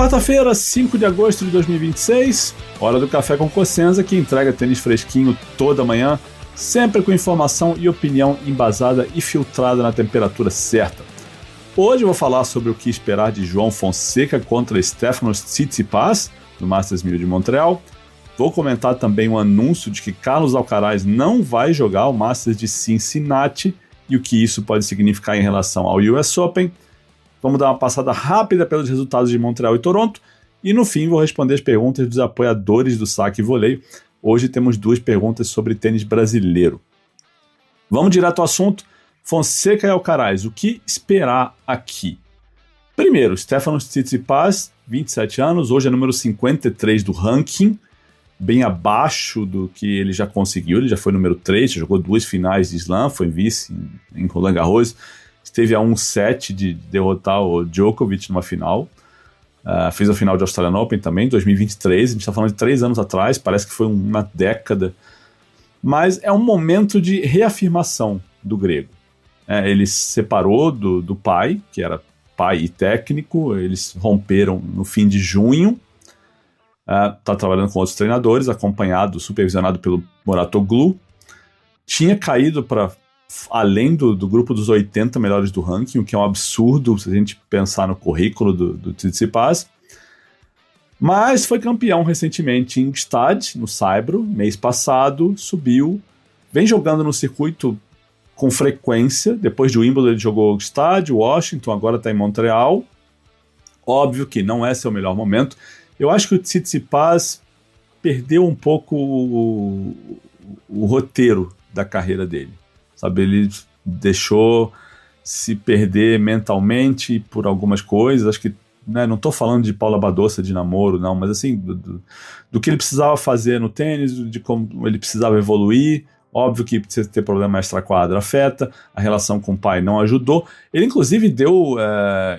Quarta-feira, 5 de agosto de 2026, hora do Café com Cossenza, que entrega tênis fresquinho toda manhã, sempre com informação e opinião embasada e filtrada na temperatura certa. Hoje eu vou falar sobre o que esperar de João Fonseca contra Stefanos Tsitsipas, no Masters 1000 de Montreal. Vou comentar também o anúncio de que Carlos Alcaraz não vai jogar o Masters de Cincinnati e o que isso pode significar em relação ao US Open. Vamos dar uma passada rápida pelos resultados de Montreal e Toronto e no fim vou responder as perguntas dos apoiadores do Saque Voleio. Hoje temos 2 perguntas sobre tênis brasileiro. Vamos direto ao assunto. Fonseca e Alcaraz, o que esperar aqui? Primeiro, Stefanos Tsitsipas, 27 anos, hoje é número 53 do ranking, bem abaixo do que ele já conseguiu. Ele já foi número 3, já jogou 2 finais de Slam, foi vice em Roland Garros. Esteve a 1-7 de derrotar o Djokovic numa final. Fez a final de Australian Open também, em 2023. A gente está falando de 3 anos atrás, parece que foi uma década. Mas é um momento de reafirmação do grego. Ele se separou do pai, que era pai e técnico. Eles romperam no fim de junho. Está trabalhando com outros treinadores, acompanhado, supervisionado pelo Mouratoglou. Tinha caído para além do grupo dos 80 melhores do ranking, o que é um absurdo se a gente pensar no currículo do Tsitsipas. Mas foi campeão recentemente em Gstaad, no Saibro, mês passado, subiu, vem jogando no circuito com frequência. Depois de Wimbledon ele jogou Gstaad, Washington, agora está em Montreal. Óbvio que não é seu melhor momento. Eu acho que o Tsitsipas perdeu um pouco o roteiro da carreira dele. Sabe, ele deixou se perder mentalmente por algumas coisas. Acho que, não estou falando de Paula Badosa de namoro, não, mas assim, do que ele precisava fazer no tênis, de como ele precisava evoluir. Óbvio que precisa ter problema extra-quadra, afeta, a relação com o pai não ajudou. Ele, inclusive, deu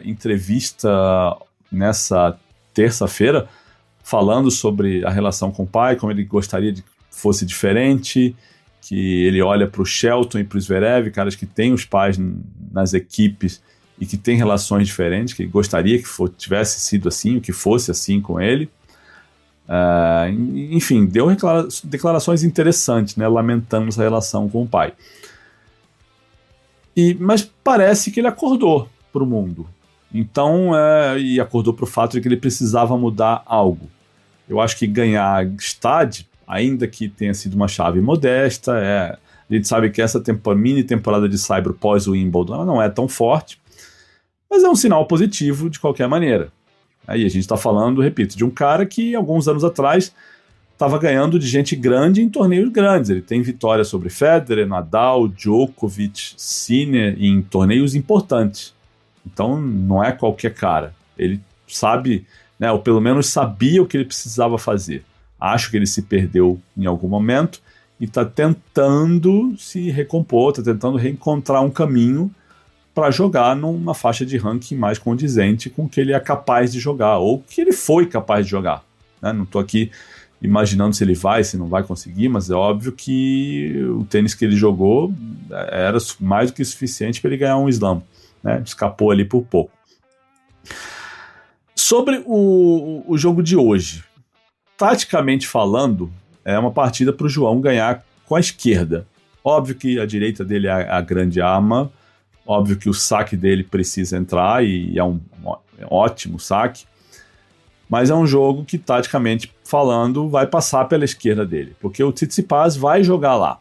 entrevista nessa terça-feira falando sobre a relação com o pai, como ele gostaria de que fosse diferente, que ele olha para o Shelton e para o Zverev, caras que têm os pais nas equipes e que têm relações diferentes, que ele gostaria que tivesse sido assim, que fosse assim com ele. Enfim, deu declarações interessantes, lamentando essa relação com o pai. Mas parece que ele acordou para o mundo. Então, e acordou para o fato de que ele precisava mudar algo. Eu acho que ganhar Gstaad, ainda que tenha sido uma chave modesta, a gente sabe que essa mini temporada de Saibro pós o Wimbledon ela não é tão forte, mas é um sinal positivo de qualquer maneira. Aí a gente está falando, repito, de um cara que alguns anos atrás estava ganhando de gente grande em torneios grandes. Ele tem vitória sobre Federer, Nadal, Djokovic, Sinner em torneios importantes. Então não é qualquer cara. Ele sabe, ou pelo menos sabia o que ele precisava fazer. Acho que ele se perdeu em algum momento e está tentando se recompor, está tentando reencontrar um caminho para jogar numa faixa de ranking mais condizente com o que ele é capaz de jogar, ou que ele foi capaz de jogar. Não estou aqui imaginando se ele vai, se não vai conseguir, mas é óbvio que o tênis que ele jogou era mais do que suficiente para ele ganhar um slam. Escapou ali por pouco. Sobre o jogo de hoje, taticamente falando, é uma partida para o João ganhar com a esquerda. Óbvio que a direita dele é a grande arma, óbvio que o saque dele precisa entrar e é um ótimo saque, mas é um jogo que, taticamente falando, vai passar pela esquerda dele, porque o Tsitsipas vai jogar lá.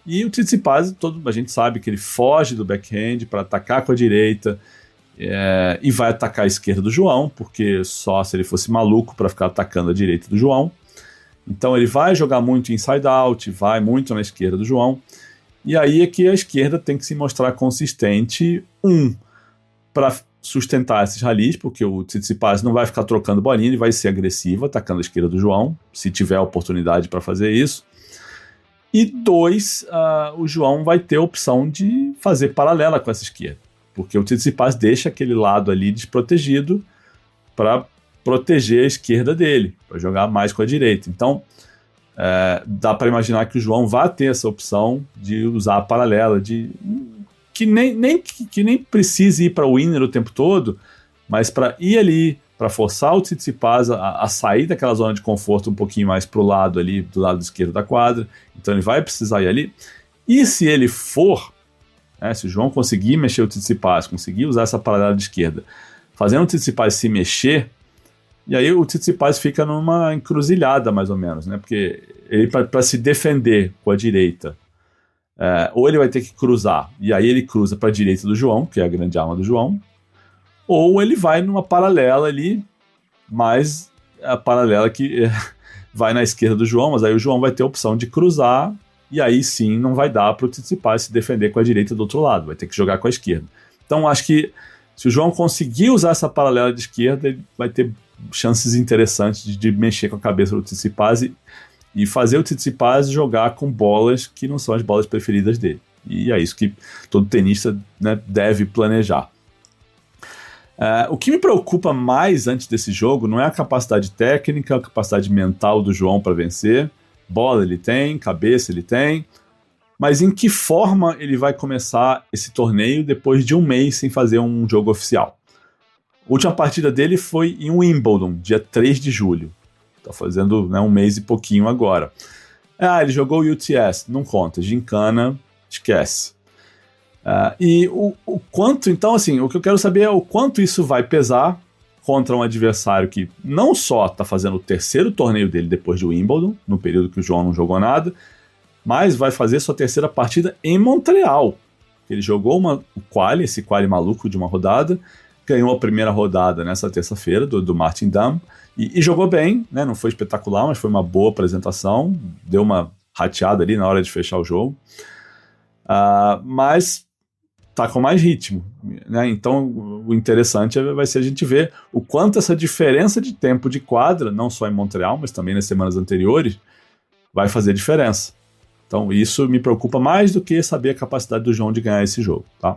E o Tsitsipas, a gente sabe que ele foge do backhand para atacar com a direita, e vai atacar a esquerda do João, porque só se ele fosse maluco para ficar atacando a direita do João. Então ele vai jogar muito inside out, vai muito na esquerda do João, e aí é que a esquerda tem que se mostrar consistente, para sustentar esses rallies, porque o Tsitsipas não vai ficar trocando bolinha, ele vai ser agressivo atacando a esquerda do João, se tiver a oportunidade para fazer isso. E 2, o João vai ter a opção de fazer paralela com essa esquerda, porque o Tsitsipas deixa aquele lado ali desprotegido para proteger a esquerda dele, para jogar mais com a direita. Então, dá para imaginar que o João vai ter essa opção de usar a paralela, que nem precise ir para o winner o tempo todo, mas para ir ali para forçar o Tsitsipas a sair daquela zona de conforto um pouquinho mais para o lado ali, do lado esquerdo da quadra. Então ele vai precisar ir ali. E se ele for, se o João conseguir mexer o Tsitsipas, conseguir usar essa paralela de esquerda, fazendo o Tsitsipas se mexer, e aí o Tsitsipas fica numa encruzilhada, mais ou menos, né? Porque ele, para se defender com a direita, ou ele vai ter que cruzar, e aí ele cruza para a direita do João, que é a grande arma do João, ou ele vai numa paralela ali, mas a paralela que vai na esquerda do João, mas aí o João vai ter a opção de cruzar, e aí sim não vai dar para o Tsitsipas se defender com a direita do outro lado, vai ter que jogar com a esquerda. Então acho que se o João conseguir usar essa paralela de esquerda, ele vai ter chances interessantes de mexer com a cabeça do Tsitsipas e fazer o Tsitsipas jogar com bolas que não são as bolas preferidas dele. E é isso que todo tenista, né, deve planejar. O que me preocupa mais antes desse jogo não é a capacidade técnica, a capacidade mental do João para vencer. Bola ele tem, cabeça ele tem, mas em que forma ele vai começar esse torneio depois de um mês sem fazer um jogo oficial? A última partida dele foi em Wimbledon, dia 3 de julho. Está fazendo, né, um mês e pouquinho agora. Ele jogou o UTS, não conta, gincana, esquece. E o quanto, então, assim, o que eu quero saber é o quanto isso vai pesar contra um adversário que não só está fazendo o terceiro torneio dele depois de Wimbledon, no período que o João não jogou nada, mas vai fazer sua terceira partida em Montreal. Ele jogou esse quali maluco de uma rodada, ganhou a primeira rodada nessa terça-feira do Martin Damm e jogou bem, né? Não foi espetacular, mas foi uma boa apresentação, deu uma rateada ali na hora de fechar o jogo, mas tá com mais ritmo, né? Então o interessante vai ser a gente ver o quanto essa diferença de tempo de quadra, não só em Montreal, mas também nas semanas anteriores, vai fazer diferença. Então isso me preocupa mais do que saber a capacidade do João de ganhar esse jogo, tá?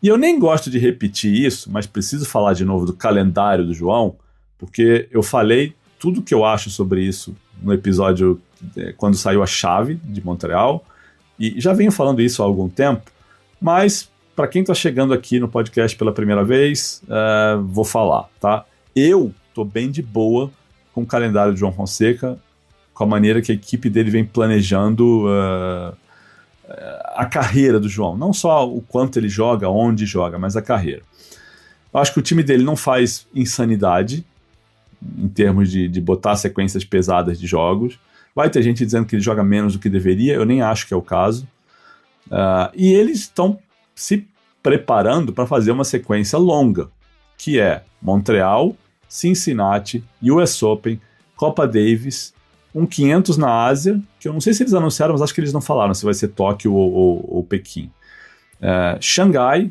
E eu nem gosto de repetir isso, mas preciso falar de novo do calendário do João, porque eu falei tudo que eu acho sobre isso no episódio quando saiu a chave de Montreal, e já venho falando isso há algum tempo, mas para quem está chegando aqui no podcast pela primeira vez, vou falar, tá? Eu tô bem de boa com o calendário de João Fonseca, com a maneira que a equipe dele vem planejando a carreira do João. Não só o quanto ele joga, onde joga, mas a carreira. Eu acho que o time dele não faz insanidade em termos de botar sequências pesadas de jogos. Vai ter gente dizendo que ele joga menos do que deveria, eu nem acho que é o caso. E eles estão se preparando para fazer uma sequência longa, que é Montreal, Cincinnati, US Open, Copa Davis, um 500 na Ásia, que eu não sei se eles anunciaram, mas acho que eles não falaram se vai ser Tóquio ou Pequim. Xangai,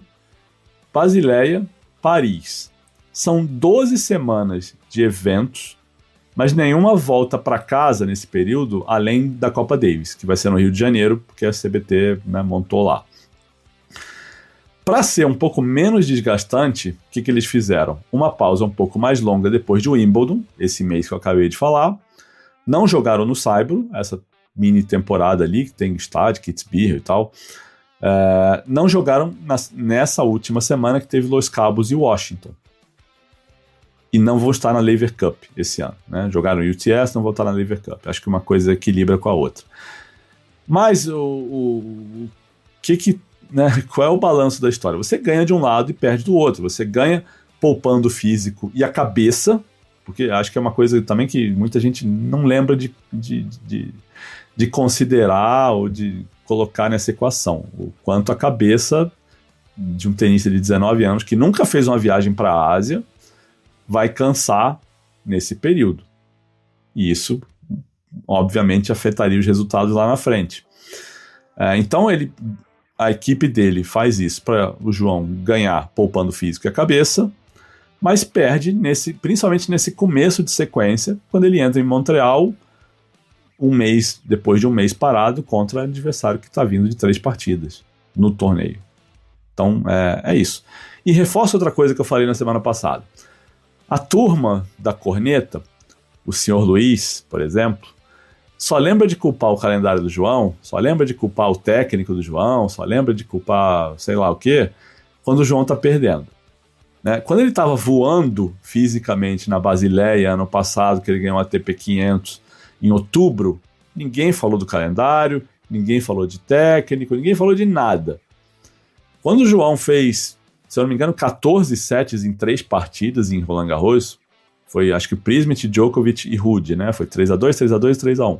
Basileia, Paris. São 12 semanas de eventos, mas nenhuma volta para casa nesse período, além da Copa Davis, que vai ser no Rio de Janeiro, porque a CBT, né, montou lá. Para ser um pouco menos desgastante, o que eles fizeram? Uma pausa um pouco mais longa depois de Wimbledon, esse mês que eu acabei de falar. Não jogaram no Saibro, essa mini temporada ali, que tem estádio, Kitzbühel e tal. Não jogaram nessa última semana que teve Los Cabos e Washington. E não vão estar na Laver Cup esse ano, né? Jogaram UTS, não vão estar na Laver Cup. Acho que uma coisa equilibra com a outra. Mas né, qual é o balanço da história? Você ganha de um lado e perde do outro. Você ganha poupando o físico e a cabeça, porque acho que é uma coisa também que muita gente não lembra de considerar ou de colocar nessa equação. O quanto a cabeça de um tenista de 19 anos que nunca fez uma viagem para a Ásia vai cansar nesse período. E isso, obviamente, afetaria os resultados lá na frente. Então, a equipe dele faz isso para o João ganhar poupando o físico e a cabeça, mas perde, principalmente nesse começo de sequência, quando ele entra em Montreal, depois de um mês parado, contra o adversário que está vindo de 3 partidas no torneio. Então, é isso. E reforço outra coisa que eu falei na semana passada. A turma da corneta, o senhor Luiz, por exemplo, só lembra de culpar o calendário do João, só lembra de culpar o técnico do João, só lembra de culpar sei lá o quê, quando o João está perdendo. né? Quando ele estava voando fisicamente na Basileia ano passado, que ele ganhou a ATP 500 em outubro, ninguém falou do calendário, ninguém falou de técnico, ninguém falou de nada. Quando o João fez, se eu não me engano, 14 sets em 3 partidas em Roland Garros, foi acho que Prismet, Djokovic e Ruud, né? Foi 3-2, 3-2 e 3-1.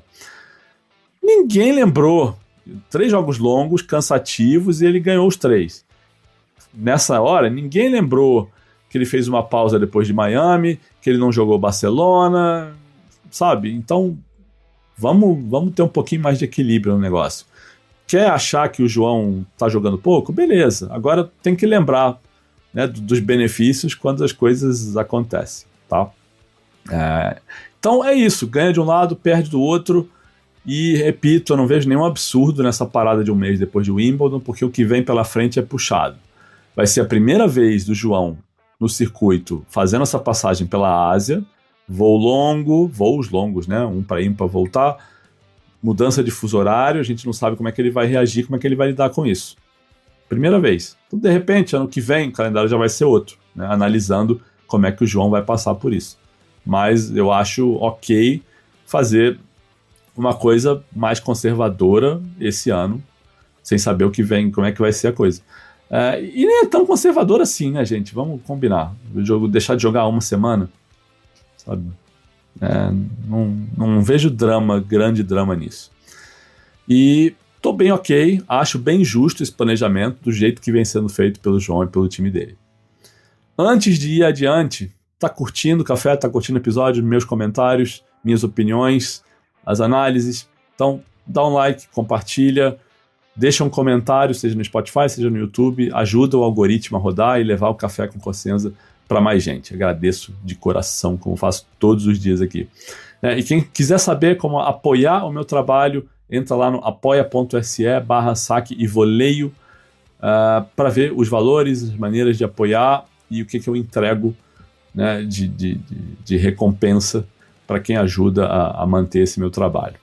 Ninguém lembrou. 3 jogos longos, cansativos, e ele ganhou os 3. Nessa hora, ninguém lembrou que ele fez uma pausa depois de Miami, que ele não jogou Barcelona, sabe? Então, vamos ter um pouquinho mais de equilíbrio no negócio. Quer achar que o João tá jogando pouco? Beleza. Agora tem que lembrar, né, dos benefícios quando as coisas acontecem, tá? Então é isso. Ganha de um lado, perde do outro. E, repito, eu não vejo nenhum absurdo nessa parada de um mês depois de Wimbledon, porque o que vem pela frente é puxado. Vai ser a primeira vez do João no circuito fazendo essa passagem pela Ásia, voos longos, né? Um para ir para voltar, mudança de fuso horário, a gente não sabe como é que ele vai reagir, como é que ele vai lidar com isso. Primeira vez. Então, de repente, ano que vem, o calendário já vai ser outro, né? Analisando como é que o João vai passar por isso. Mas eu acho ok fazer uma coisa mais conservadora esse ano, sem saber o que vem, como é que vai ser a coisa. E nem é tão conservador assim, né, gente? Vamos combinar. O jogo deixar de jogar uma semana, sabe? Não vejo grande drama nisso. E tô bem ok, acho bem justo esse planejamento do jeito que vem sendo feito pelo João e pelo time dele. Antes de ir adiante, tá curtindo o café, tá curtindo o episódio, meus comentários, minhas opiniões, as análises? Então dá um like, compartilha, deixa um comentário, seja no Spotify, seja no YouTube, ajuda o algoritmo a rodar e levar o Café com Cossenza para mais gente. Agradeço de coração, como faço todos os dias aqui. E quem quiser saber como apoiar o meu trabalho, entra lá no apoia.se/saque e voleio para ver os valores, as maneiras de apoiar e o que eu entrego, né, de recompensa para quem ajuda a manter esse meu trabalho.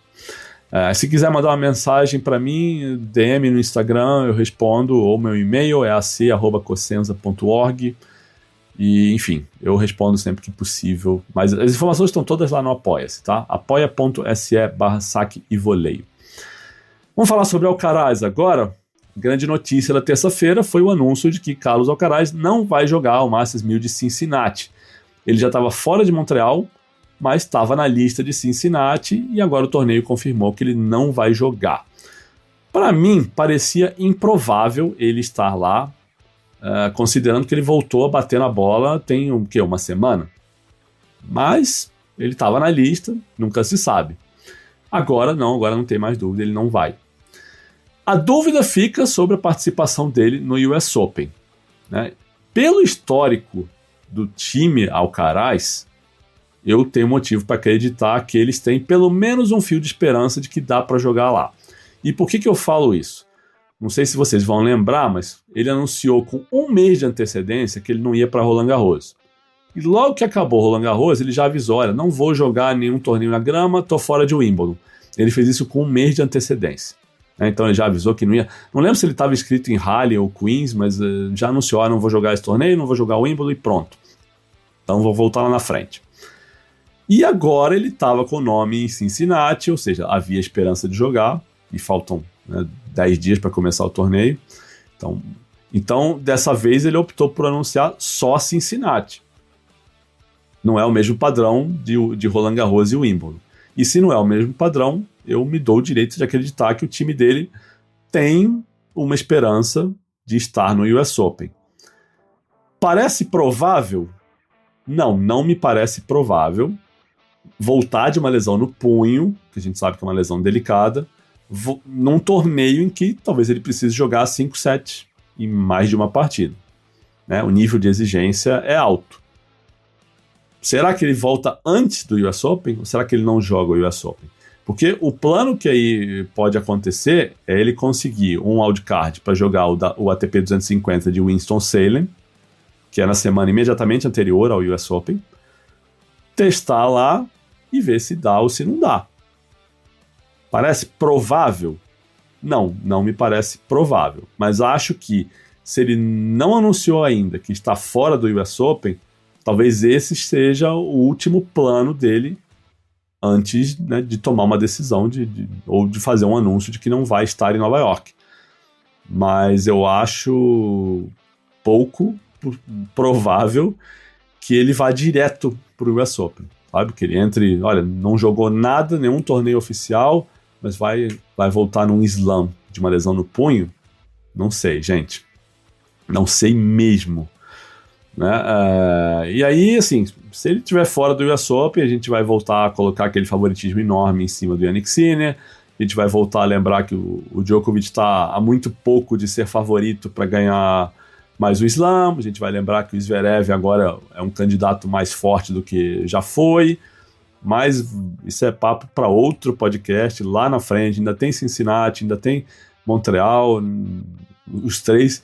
Se quiser mandar uma mensagem para mim, DM no Instagram, eu respondo, ou meu e-mail é ac@cossenza.org. E, enfim, eu respondo sempre que possível. Mas as informações estão todas lá no Apoia-se, tá? apoia.se/saque e voleio. Vamos falar sobre Alcaraz agora. Grande notícia da terça-feira foi o anúncio de que Carlos Alcaraz não vai jogar o Masters 1000 de Cincinnati. Ele já estava fora de Montreal, mas estava na lista de Cincinnati e agora o torneio confirmou que ele não vai jogar. Para mim, parecia improvável ele estar lá, considerando que ele voltou a bater na bola tem uma semana. Mas ele estava na lista, nunca se sabe. Agora não tem mais dúvida, ele não vai. A dúvida fica sobre a participação dele no US Open, né? Pelo histórico do time Alcaraz, eu tenho motivo para acreditar que eles têm pelo menos um fio de esperança de que dá para jogar lá. E por que eu falo isso? Não sei se vocês vão lembrar, mas ele anunciou com um mês de antecedência que ele não ia para Roland Garros. E logo que acabou Roland Garros, ele já avisou, olha, não vou jogar nenhum torneio na grama, tô fora de Wimbledon. Ele fez isso com um mês de antecedência. Então ele já avisou que não ia. Não lembro se ele estava inscrito em Halle ou Queens, mas já anunciou, não vou jogar esse torneio, não vou jogar o Wimbledon e pronto. Então vou voltar lá na frente. E agora ele estava com o nome em Cincinnati, ou seja, havia esperança de jogar, e faltam 10 dias para começar o torneio. Então, dessa vez ele optou por anunciar só Cincinnati. Não é o mesmo padrão de Roland Garros e Wimbledon. E se não é o mesmo padrão, eu me dou o direito de acreditar que o time dele tem uma esperança de estar no US Open. Parece provável? Não me parece provável voltar de uma lesão no punho, que a gente sabe que é uma lesão delicada, num torneio em que talvez ele precise jogar 5 sets em mais de uma partida. O nível de exigência é alto. Será que ele volta antes do US Open ou será que ele não joga o US Open? Porque o plano que aí pode acontecer é ele conseguir um wildcard para jogar o ATP 250 de Winston-Salem, que é na semana imediatamente anterior ao US Open, testar lá e ver se dá ou se não dá. Parece provável? Não me parece provável. Mas acho que se ele não anunciou ainda que está fora do US Open, talvez esse seja o último plano dele antes, né, de tomar uma decisão ou de fazer um anúncio de que não vai estar em Nova York. Mas eu acho pouco provável que ele vá direto para o US Open, sabe? Que ele entre, olha, não jogou nada, nenhum torneio oficial, mas vai voltar num slam de uma lesão no punho. Não sei, gente. Não sei mesmo. Né? E aí, assim, se ele estiver fora do US Open, a gente vai voltar a colocar aquele favoritismo enorme em cima do Jannik Sinner. A gente vai voltar a lembrar que o Djokovic está há muito pouco de ser favorito para ganhar mais o Slam. A gente vai lembrar que o Zverev agora é um candidato mais forte do que já foi. Mas isso é papo para outro podcast lá na frente. Ainda tem Cincinnati, ainda tem Montreal. Os três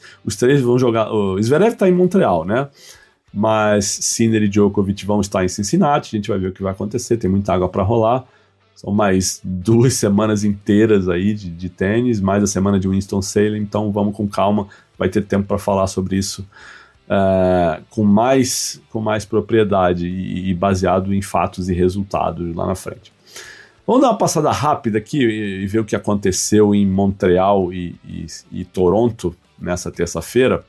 vão jogar. O Zverev está em Montreal, né? Mas Sinner e Djokovic vão estar em Cincinnati. A gente vai ver o que vai acontecer. Tem muita água para rolar. São mais 2 semanas inteiras aí de tênis, mais a semana de Winston-Salem. Então vamos com calma. Vai ter tempo para falar sobre isso com mais propriedade e baseado em fatos e resultados lá na frente. Vamos dar uma passada rápida aqui e ver o que aconteceu em Montreal e Toronto nessa terça-feira.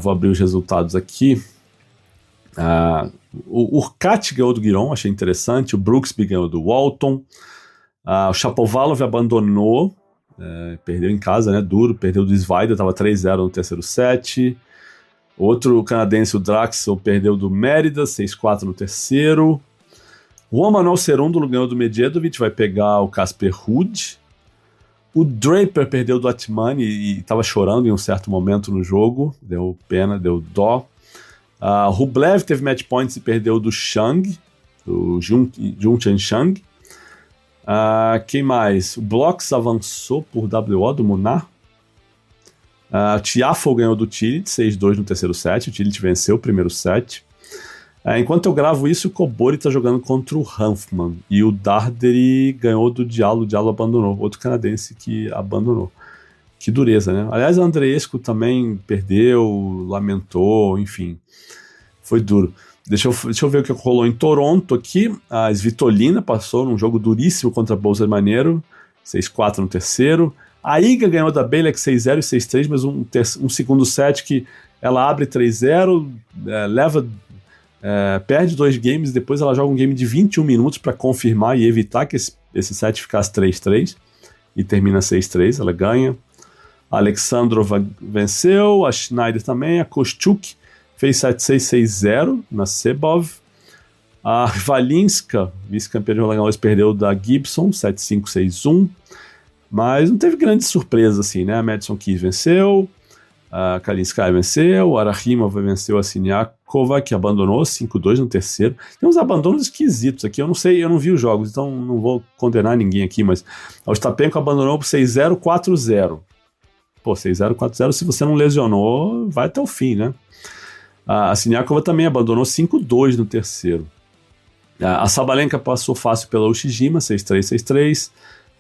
Vou abrir os resultados aqui. O Urkacz ganhou do Giron, achei interessante. O Brooksby ganhou do Walton. O Shapovalov abandonou, perdeu em casa, né? Duro, perdeu do Svajda, estava 3-0 no terceiro set. Outro canadense, o Draxel, perdeu do Mérida, 6-4 no terceiro. O Romanov Cerúndolo ganhou do Medvedev, vai pegar o Casper Ruud. O Draper perdeu do Atmani e estava chorando em um certo momento no jogo. Deu pena, deu dó. Rublev teve match points e perdeu do Chang, do Jungchen Chang. Quem mais? O Blocks avançou por WO do Munar. O Tiafoe ganhou do Tillich, 6-2 no terceiro set. O Tillich venceu o primeiro set. Enquanto eu gravo isso, o Kobori está jogando contra o Hanfmann. E o Darderi ganhou do Diallo. O Diallo abandonou. Outro canadense que abandonou. Que dureza, né? Aliás, o Andreescu também perdeu, lamentou, enfim. Foi duro. Deixa eu ver o que rolou em Toronto aqui. A Svitolina passou num jogo duríssimo contra a Bolsa Maneiro. 6-4 no terceiro. A Iga ganhou da Bejlek 6-0 e 6-3, mas um segundo set que ela abre 3-0, perde 2 games, depois ela joga um game de 21 minutos para confirmar e evitar que esse set ficasse 3-3 e termina 6-3, ela ganha. A Alexandrova venceu, a Schneider também, a Kostyuk fez 7-6, 6-0 na Sebov. A Valinska, vice-campeã de Roland Garros, perdeu da Gibson, 7-5, 6-1. Mas não teve grande surpresa assim, né? A Madison Keys venceu, a Kalinskaya venceu, a Arahimova venceu a Siniakova, que abandonou 5-2 no terceiro. Tem uns abandonos esquisitos aqui, eu não sei, eu não vi os jogos, então não vou condenar ninguém aqui, mas a Ostapenko abandonou por 6-0, 4-0. Pô, 6-0, 4-0, se você não lesionou, vai até o fim, né? A Siniakova também abandonou 5-2 no terceiro. A Sabalenka passou fácil pela Ushijima, 6-3, 6-3.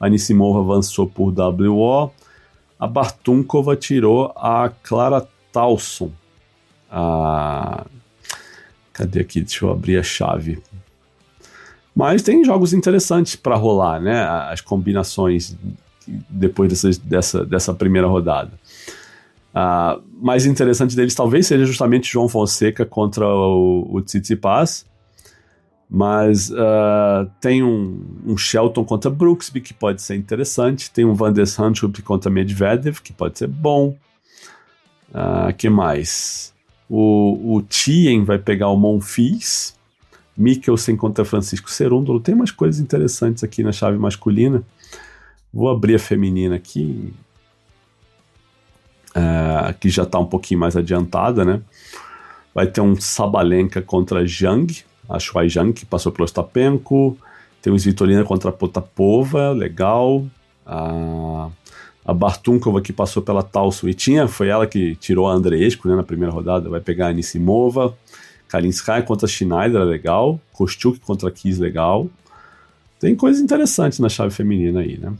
A Anisimova avançou por WO. A Bartunkova tirou a Clara Tauson. Cadê aqui? Deixa eu abrir a chave. Mas tem jogos interessantes para rolar, né? As combinações depois dessa primeira rodada. Mais interessante deles talvez seja justamente João Fonseca contra o Tsitsipas. Mas tem um Shelton contra Brooksby, que pode ser interessante. Tem um Van der Zandschulp contra Medvedev, que pode ser bom. Que mais? O Thiem vai pegar o Monfils. Mikkelsen contra Francisco Cerúndolo. Tem umas coisas interessantes aqui na chave masculina. Vou abrir a feminina aqui. Que já está um pouquinho mais adiantada, né? Vai ter um Sabalenka contra Zhang. A Shuai Zhang, que passou pelo Ostapenko. Tem o Svitolina contra a Potapova, legal. A Bartunkova, que passou pela Tauson e foi ela que tirou a Andreescu, né, na primeira rodada, vai pegar a Anisimova. Kalinskaya contra a Schneider, legal. Kostyuk contra a Keys, legal. Tem coisas interessantes na chave feminina aí, né?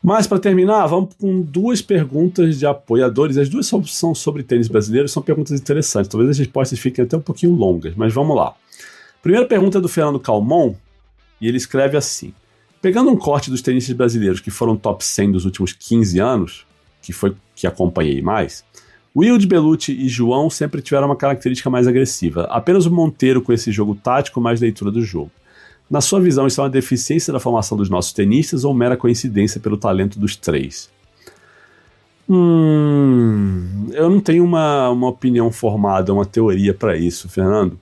Mas para terminar, vamos com 2 perguntas de apoiadores. As 2 são sobre tênis brasileiro, são perguntas interessantes. Talvez as respostas fiquem até um pouquinho longas, mas vamos lá. Primeira pergunta é do Fernando Calmon, e ele escreve assim: pegando um corte dos tenistas brasileiros que foram top 100 dos últimos 15 anos, que foi que acompanhei mais, Wilde, Belucci e João sempre tiveram uma característica mais agressiva. Apenas o Monteiro com esse jogo tático, mais leitura do jogo. Na sua visão, isso é uma deficiência da formação dos nossos tenistas ou mera coincidência pelo talento dos 3? Eu não tenho uma opinião formada, uma teoria para isso, Fernando.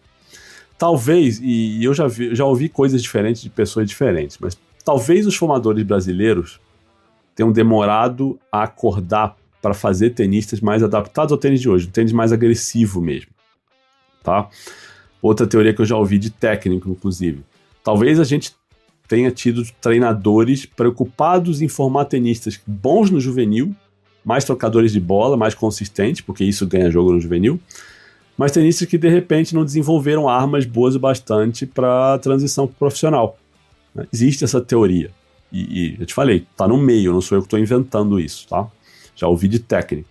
Talvez, e eu já ouvi coisas diferentes de pessoas diferentes, mas talvez os formadores brasileiros tenham demorado a acordar para fazer tenistas mais adaptados ao tênis de hoje, um tênis mais agressivo mesmo, tá? Outra teoria que eu já ouvi de técnico, inclusive. Talvez a gente tenha tido treinadores preocupados em formar tenistas bons no juvenil, mais trocadores de bola, mais consistentes, porque isso ganha jogo no juvenil, mas tenistas que de repente não desenvolveram armas boas o bastante para a transição pro profissional. Existe essa teoria. E eu te falei, tá no meio, não sou eu que estou inventando isso, tá? Já ouvi de técnico.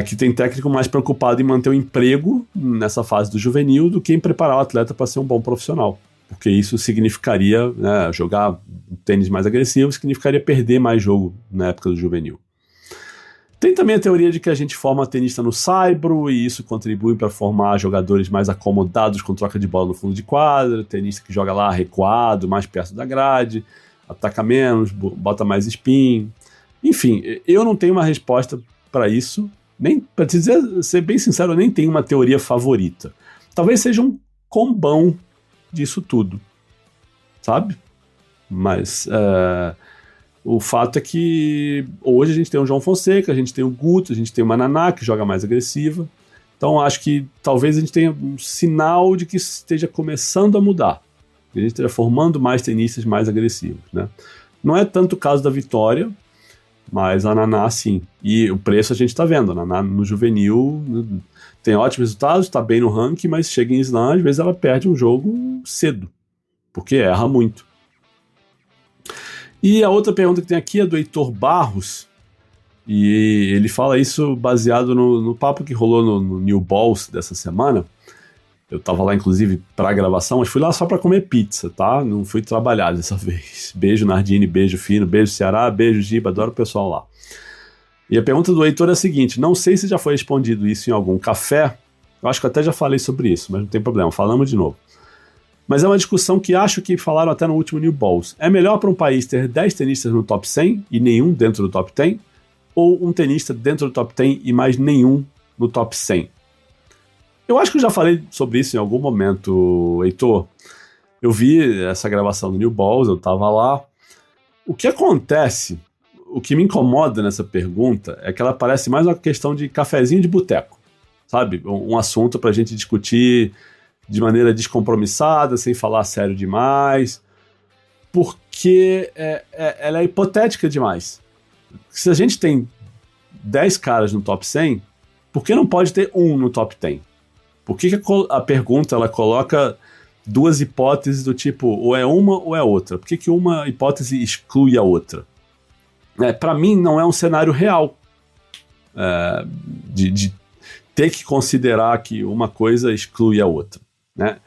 Que tem técnico mais preocupado em manter o emprego nessa fase do juvenil do que em preparar o atleta para ser um bom profissional. Porque isso significaria, né, jogar tênis mais agressivo, significaria perder mais jogo na época do juvenil. Tem também a teoria de que a gente forma tenista no saibro e isso contribui para formar jogadores mais acomodados com troca de bola no fundo de quadra, tenista que joga lá recuado, mais perto da grade, ataca menos, bota mais spin. Enfim, eu não tenho uma resposta para isso, nem para te dizer, ser bem sincero, eu nem tenho uma teoria favorita. Talvez seja um combão disso tudo, sabe? Mas o fato é que hoje a gente tem o João Fonseca, a gente tem o Guto, a gente tem o Mananá, que joga mais agressiva. Então acho que talvez a gente tenha um sinal de que isso esteja começando a mudar. A gente esteja formando mais tenistas mais agressivos, né? Não é tanto o caso da Vitória, mas a Naná sim. E o preço a gente está vendo. A Naná no juvenil tem ótimos resultados, está bem no ranking, mas chega em slam, às vezes ela perde um jogo cedo, porque erra muito. E a outra pergunta que tem aqui é do Heitor Barros, e ele fala isso baseado no papo que rolou no New Balls dessa semana. Eu tava lá, inclusive, para a gravação, mas fui lá só para comer pizza, tá? Não fui trabalhar dessa vez. Beijo, Nardini, beijo, Fino, beijo, Ceará, beijo, Giba, adoro o pessoal lá. E a pergunta do Heitor é a seguinte: não sei se já foi respondido isso em algum café, eu acho que eu até já falei sobre isso, mas não tem problema, falamos de novo. Mas é uma discussão que acho que falaram até no último New Balls. É melhor para um país ter 10 tenistas no top 100 e nenhum dentro do top 10? Ou um tenista dentro do top 10 e mais nenhum no top 100? Eu acho que eu já falei sobre isso em algum momento, Heitor. Eu vi essa gravação do New Balls, eu tava lá. O que acontece, o que me incomoda nessa pergunta é que ela parece mais uma questão de cafezinho de boteco, sabe? Um assunto pra gente discutir de maneira descompromissada, sem falar sério demais, porque ela é hipotética demais. Se a gente tem 10 caras no top 100, por que não pode ter um no top 10? Por que a pergunta ela coloca 2 hipóteses do tipo, ou é uma ou é outra? Por que uma hipótese exclui a outra? Para mim, não é um cenário real de ter que considerar que uma coisa exclui a outra, né?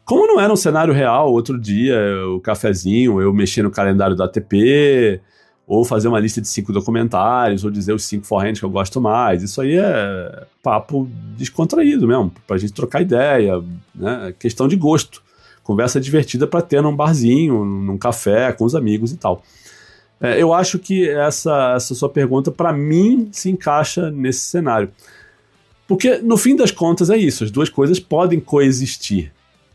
Como não era um cenário real, outro dia, o cafezinho, eu mexer no calendário do ATP, ou fazer uma lista de 5 documentários, ou dizer os 5 forehands que eu gosto mais. Isso aí é papo descontraído mesmo, pra gente trocar ideia, né? Questão de gosto. Conversa divertida pra ter num barzinho, num café, com os amigos e tal. Eu acho que essa sua pergunta, pra mim, se encaixa nesse cenário. Porque, no fim das contas, é isso. As duas coisas podem coexistir,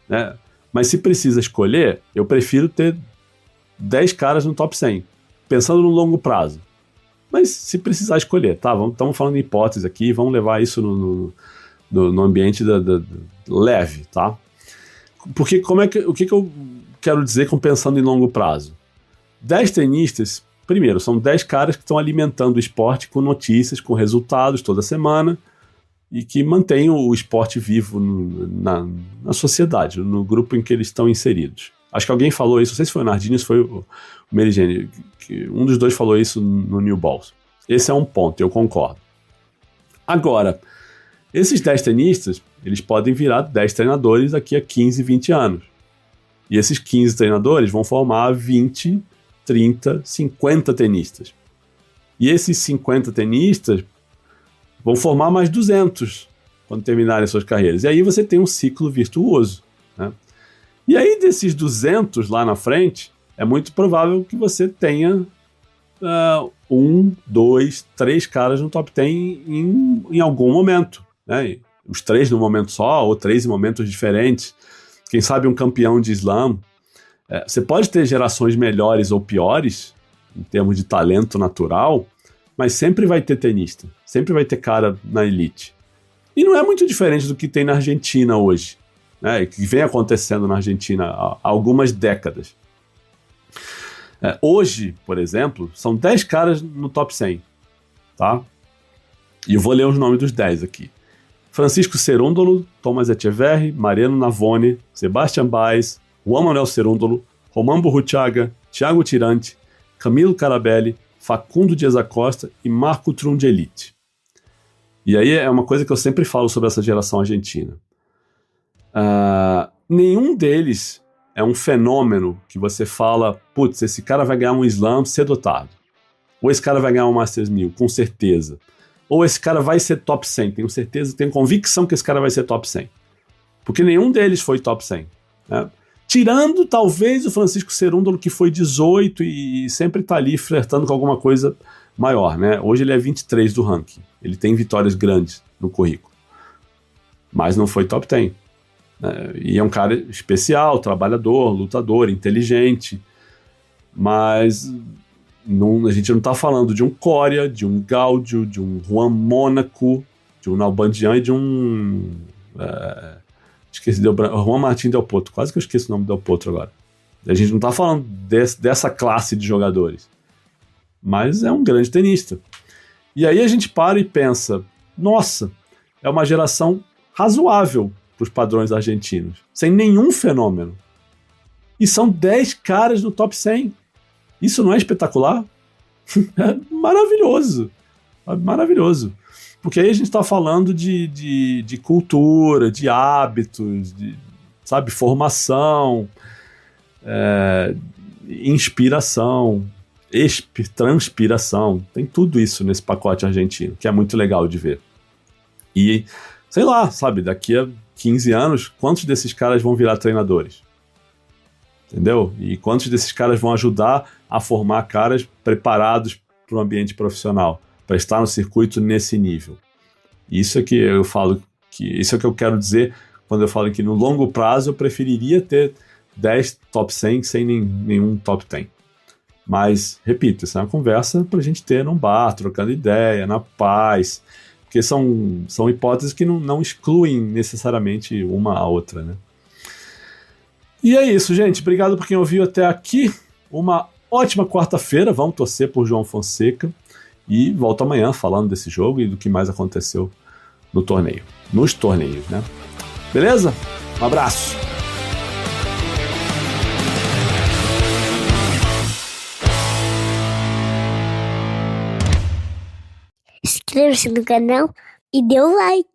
né? Mas se precisa escolher, eu prefiro ter 10 caras no top 100. Pensando no longo prazo. Mas se precisar escolher, tá? Estamos falando de hipótese aqui, vamos levar isso no ambiente leve, tá? Porque o que eu quero dizer com pensando em longo prazo? 10 tenistas, primeiro, são 10 caras que estão alimentando o esporte com notícias, com resultados toda semana e que mantêm o esporte vivo na sociedade, no grupo em que eles estão inseridos. Acho que alguém falou isso, não sei se foi o Nardini ou se foi o Meligeni, que um dos dois falou isso no New Balls. Esse é um ponto, eu concordo. Agora, esses 10 tenistas, eles podem virar 10 treinadores daqui a 15, 20 anos. E esses 15 treinadores vão formar 20, 30, 50 tenistas. E esses 50 tenistas vão formar mais 200 quando terminarem suas carreiras. E aí você tem um ciclo virtuoso, né? E aí desses 200 lá na frente, é muito provável que você tenha 1, 2, 3 caras no top 10 em algum momento, né? Os 3 num momento só, ou 3 em momentos diferentes. Quem sabe um campeão de slam. Você pode ter gerações melhores ou piores, em termos de talento natural, mas sempre vai ter tenista, sempre vai ter cara na elite. E não é muito diferente do que tem na Argentina hoje, né, que vem acontecendo na Argentina há algumas décadas. Hoje, por exemplo, são 10 caras no top 100, tá? E eu vou ler os nomes dos 10 aqui. Francisco Cerúndolo, Thomas Etcheverry, Mariano Navone, Sebastian Baez, Juan Manuel Cerúndolo, Román Burruchaga, Thiago Tirante, Camilo Carabelli, Facundo Dias Acosta e Marco Trungelite. E aí é uma coisa que eu sempre falo sobre essa geração argentina. Nenhum deles é um fenômeno que você fala, putz, esse cara vai ganhar um slam cedo ou tarde. Ou esse cara vai ganhar um Masters 1000, com certeza. Ou esse cara vai ser top 100, tenho certeza, tenho convicção que esse cara vai ser top 100. Porque nenhum deles foi top 100, né? Tirando, talvez, o Francisco Cerúndolo, que foi 18 e sempre tá ali flertando com alguma coisa maior, né? Hoje ele é 23 do ranking. Ele tem vitórias grandes no currículo. Mas não foi top 10. E é um cara especial, trabalhador, lutador, inteligente. Mas a gente não tá falando de um Coria, de um Gaudio, de um Juan Mônaco, de um Nalbandian e de um... esqueci, Juan Martín Del Potro, quase que eu esqueço o nome do Del Potro agora. A gente não tá falando dessa classe de jogadores, mas é um grande tenista. E aí a gente para e pensa, nossa, é uma geração razoável para os padrões argentinos, sem nenhum fenômeno. E são 10 caras no top 100. Isso não é espetacular? É maravilhoso. Maravilhoso. Porque aí a gente está falando de cultura, de hábitos, de, sabe, formação, inspiração, transpiração. Tem tudo isso nesse pacote argentino, que é muito legal de ver. E, sei lá, sabe, daqui a 15 anos, quantos desses caras vão virar treinadores? Entendeu? E quantos desses caras vão ajudar a formar caras preparados para o ambiente profissional, para estar no circuito nesse nível? Isso é que eu falo, isso é que eu quero dizer quando eu falo que no longo prazo eu preferiria ter 10 top 100 sem nenhum top 10. Mas, repito, isso é uma conversa para a gente ter num bar, trocando ideia, na paz, porque são hipóteses que não excluem necessariamente uma a outra, né? E é isso, gente. Obrigado por quem ouviu até aqui. Uma ótima quarta-feira. Vamos torcer por João Fonseca. E volto amanhã falando desse jogo e do que mais aconteceu no torneio. Nos torneios, né? Beleza? Um abraço. Inscreva-se no canal e dê um like.